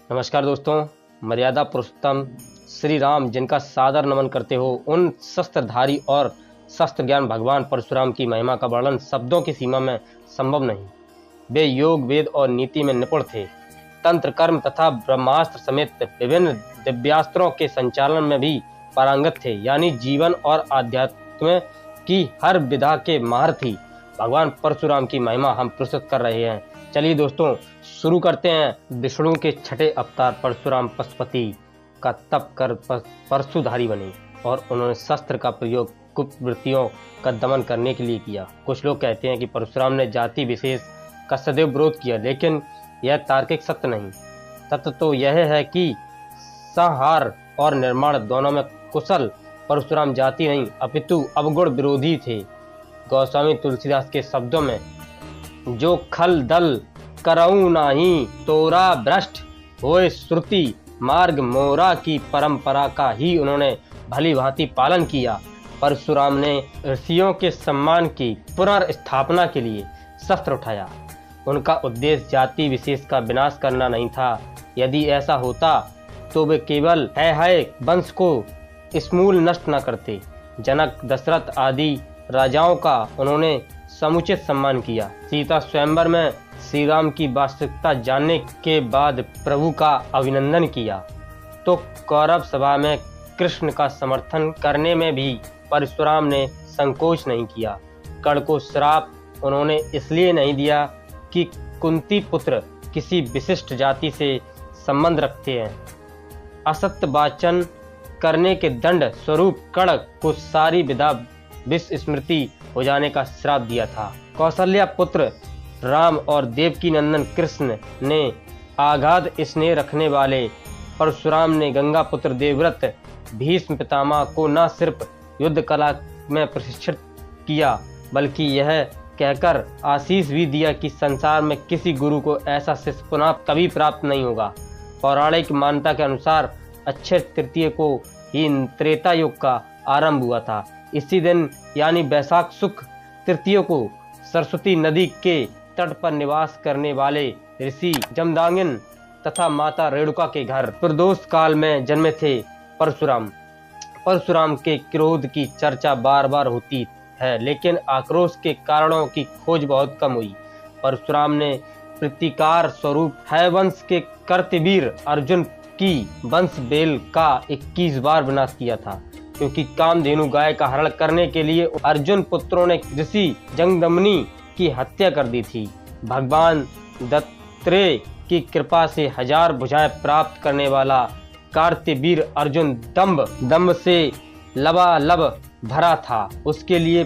नमस्कार दोस्तों, मर्यादा पुरुषोत्तम श्री राम जिनका सादर नमन करते हो, उन शस्त्रधारी और शस्त्र ज्ञान भगवान परशुराम की महिमा का वर्णन शब्दों की सीमा में संभव नहीं। वे योग, वेद और नीति में निपुण थे। तंत्र, कर्म तथा ब्रह्मास्त्र समेत विभिन्न दिव्यास्त्रों के संचालन में भी पारंगत थे, यानी जीवन और आध्यात्म की हर विधा के महारथी भगवान परशुराम की महिमा हम प्रस्तुत कर रहे हैं। चलिए दोस्तों, शुरू करते हैं। विष्णु के छठे अवतार परशुराम पशुपति का तप कर परशुधारी बने और उन्होंने शस्त्र का प्रयोग कुवृत्तियों का दमन करने के लिए किया। कुछ लोग कहते हैं कि परशुराम ने जाति विशेष का सदैव विरोध किया, लेकिन यह तार्किक सत्य नहीं। तथ्य तो यह है कि संहार और निर्माण दोनों में कुशल परशुराम जाति नहीं अपितु अवगुण विरोधी थे। गोस्वामी तुलसीदास के शब्दों में, जो खल दल करऊ नाही तोरा भ्रष्ट होए श्रुति मार्ग मोरा की परंपरा का ही उन्होंने भली भांति पालन किया। परशुराम ने ऋषियों के सम्मान की पुनर्स्थापना के लिए शस्त्र उठाया। उनका उद्देश्य जाति विशेष का विनाश करना नहीं था। यदि ऐसा होता तो वे केवल है वंश को समूल नष्ट न करते। जनक, दशरथ आदि राजाओं का उन्होंने समुचित सम्मान किया। सीता स्वयंवर में श्री राम की वास्तविकता जानने के बाद प्रभु का अभिनंदन किया, तो कौरव सभा में कृष्ण का समर्थन करने में भी परशुराम ने संकोच नहीं किया। कर्ण को श्राप उन्होंने इसलिए नहीं दिया कि कुंती पुत्र किसी विशिष्ट जाति से संबंध रखते हैं। असत्य वाचन करने के दंड स्वरूप कर्ण को सारी विधा विस्मृति हो जाने का श्राप दिया था। कौशल्या पुत्र राम और देवकी नंदन कृष्ण ने आगाध स्नेह रखने वाले परशुराम ने गंगा पुत्र देवव्रत भीष्म पितामह को न सिर्फ युद्ध कला में प्रशिक्षित किया, बल्कि यह कहकर आशीष भी दिया कि संसार में किसी गुरु को ऐसा शिष्य पुनः कभी प्राप्त नहीं होगा। पौराणिक मान्यता के अनुसार अक्षय तृतीया को ही त्रेता युग का आरंभ हुआ था। इसी दिन यानी बैसाख शुक्ल तृतीया को सरस्वती नदी के तट पर निवास करने वाले ऋषि जमदाग्नि तथा माता रेणुका के घर प्रदोष काल में जन्मे थे परशुराम। परशुराम के क्रोध की चर्चा बार बार होती है, लेकिन आक्रोश के कारणों की खोज बहुत कम हुई। परशुराम ने प्रतिकार स्वरूप हैवंश के कर्तवीर अर्जुन की वंश बेल का 21 बार विनाश किया था, क्योंकि कामधेनु गाय का हरण करने के लिए अर्जुन पुत्रों ने ऋषि जमदग्नि की हत्या कर दी थी। भगवान दत्तात्रेय की कृपा से 1000 भुजाएं प्राप्त करने वाला कार्तवीर अर्जुन दंभ से लबालब भरा था। उसके लिए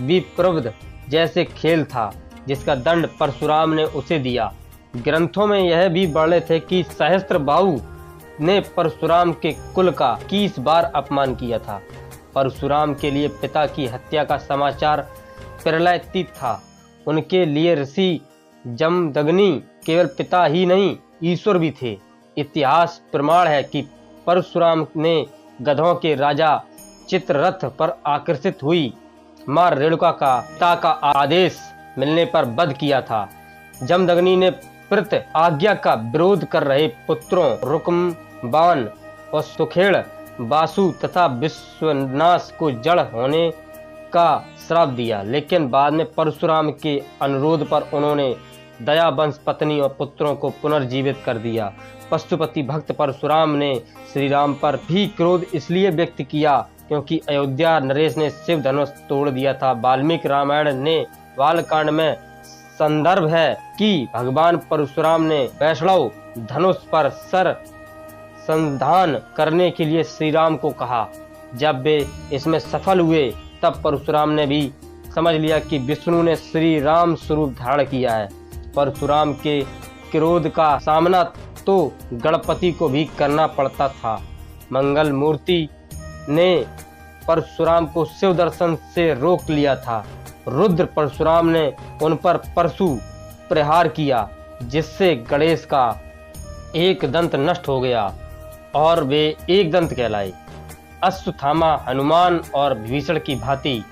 विप्रवध जैसे खेल था, जिसका दंड परशुराम ने उसे दिया। ग्रंथों में यह भी वर्णित थे कि सहस्त्रबाहु ने परशुराम के कुल का 21 बार अपमान किया था। परशुराम के लिए पिता की हत्या का समाचार प्रलयतीत था। उनके लिए ऋषि जमदग्नि केवल पिता ही नहीं, ईश्वर भी थे। इतिहास प्रमाण है कि परशुराम ने गधों के राजा चित्ररथ पर आकर्षित हुई मां रेणुका का पिता का आदेश मिलने पर वध किया था। जमदग्नि ने प्रत आज्ञा का विरोध कर रहे पुत्रों रुक्मबाण और सुखेड़ बासु तथा विश्वनाश को जड़ होने का श्राप दिया, लेकिन बाद में परशुराम के अनुरोध पर उन्होंने दयावंश पत्नी और पुत्रों को पुनर्जीवित कर दिया। पशुपति भक्त परशुराम ने श्री राम पर भी क्रोध इसलिए व्यक्त किया क्योंकि अयोध्या नरेश ने शिव धनुष तोड़ दिया था। वाल्मीकि रामायण ने बालकांड में संदर्भ है कि भगवान परशुराम ने वैष्णव धनुष पर सर संधान करने के लिए श्री राम को कहा। जब वे इसमें सफल हुए तब परशुराम ने भी समझ लिया कि विष्णु ने श्री राम स्वरूप धारण किया है। परशुराम के क्रोध का सामना तो गणपति को भी करना पड़ता था। मंगल मूर्ति ने परशुराम को शिव दर्शन से रोक लिया था। रुद्र परशुराम ने उन पर परशु प्रहार किया, जिससे गणेश का एक दंत नष्ट हो गया और वे एक दंत कहलाए। अश्वत्थामा हनुमान और विभीषण की भांति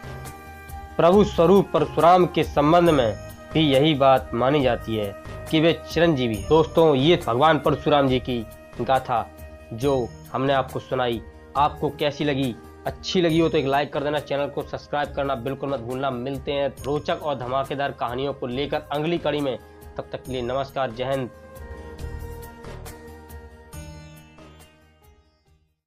प्रभु स्वरूप परशुराम के संबंध में भी यही बात मानी जाती है कि वे चिरंजीवी हैं। दोस्तों, ये भगवान परशुराम जी की गाथा जो हमने आपको सुनाई, आपको कैसी लगी? अच्छी लगी हो तो एक लाइक कर देना, चैनल को सब्सक्राइब करना बिल्कुल मत भूलना। मिलते हैं रोचक और धमाकेदार कहानियों को लेकर अगली कड़ी में। तब तक के लिए नमस्कार, जय हिंद।